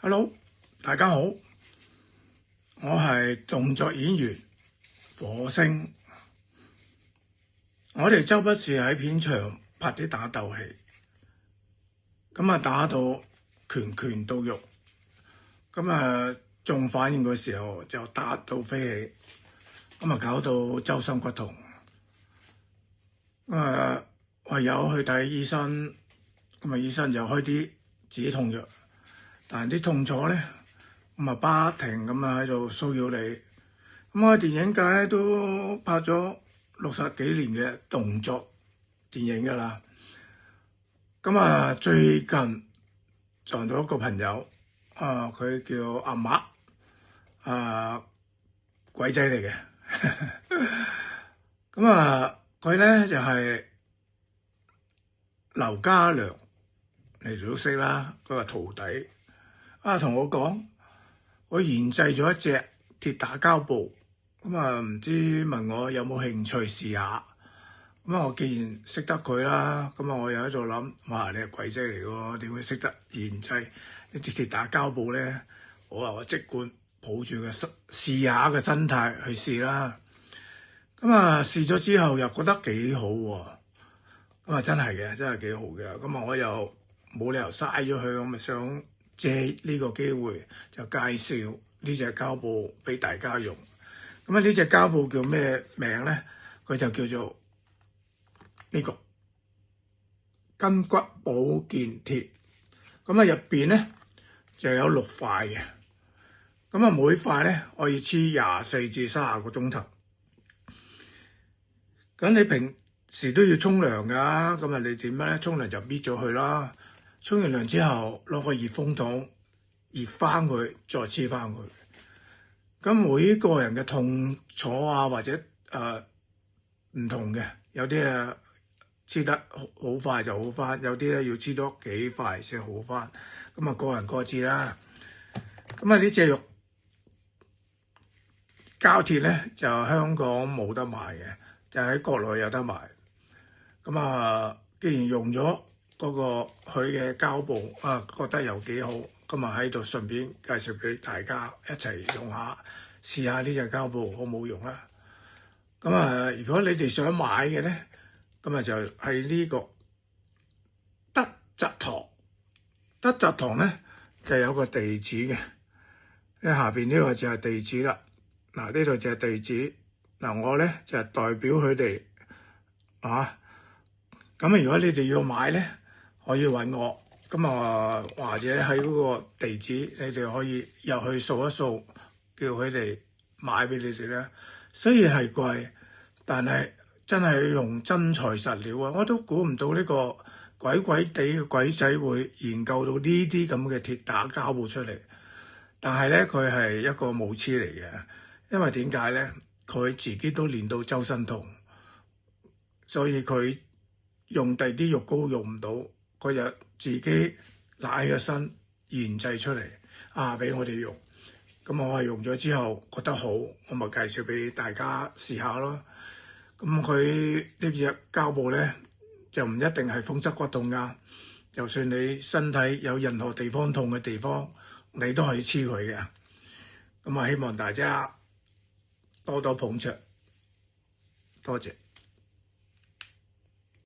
Hello，大家好，我係動作演員火星。我哋周不時喺片場拍啲打鬥戲，打到拳拳到肉，中反應嘅時候就打到飛起，搞到周身骨痛。唯有去睇醫生，醫生就開啲止痛藥。但係啲痛楚咧，不停喺度騷擾你。我喺電影界咧都拍咗60幾年嘅動作電影㗎啦。最近撞到一個朋友，佢叫阿麥，鬼仔嚟嘅。佢咧就係劉家良，你哋都識啦，佢個徒弟。同我講，我研製咗一隻鐵打膠布，唔知問我有冇興趣試下。我既然識得佢啦，我又喺度諗，哇！你係鬼仔嚟喎，點會識得研製呢啲鐵打膠布咧？我即管抱住個試下嘅心態去試啦。試咗之後又覺得幾好喎。真係嘅，真係幾好嘅。我又冇理由嘥咗佢，我咪想借呢個機會就介紹呢隻膠布俾大家用。呢隻膠布叫咩名咧？佢就叫做呢個筋骨保健鐵。入邊咧就有6塊嘅。每塊咧可以黐24至30個鐘頭。你平時都要沖涼㗎，你點咧？沖涼就搣咗佢啦。沖完涼之後攞個熱風筒熱翻佢，再黐翻佢。每個人嘅痛楚或者唔同嘅，有啲黐得好快就好翻，有啲咧要黐多幾塊先好翻。個人各自啦。呢隻肉膠鐵咧就香港冇得賣嘅，就喺國內有得賣。既然用咗嗰個佢嘅膠布，覺得又幾好，喺度順便介紹俾大家一齊用下，試下呢隻膠布好唔好用啦。如果你哋想買嘅咧，就係呢個德澤堂。德澤堂咧就有個地址嘅，下邊呢個就係地址啦。呢度就係地址。我咧就係代表佢哋如果你哋要買咧，可以揾我。或者喺嗰個地址，你哋可以入去掃一掃，叫佢哋買俾你哋咧。雖然係貴，但係真係用真材實料啊！我都估唔到呢個鬼鬼地嘅鬼仔會研究到呢啲咁嘅鐵打膠布出嚟。但係咧，佢係一個武痴嚟嘅，因為點解咧？佢自己都練到周身痛，所以佢用第啲肉膏用唔到，佢就自己賴個身研製出嚟俾我哋用。我係用咗之後覺得好，我咪介紹俾大家試下咯。佢呢隻膠布咧就唔一定係風濕骨痛㗎，就算你身體有任何地方痛嘅地方，你都可以黐佢嘅。希望大家多多捧場，多謝。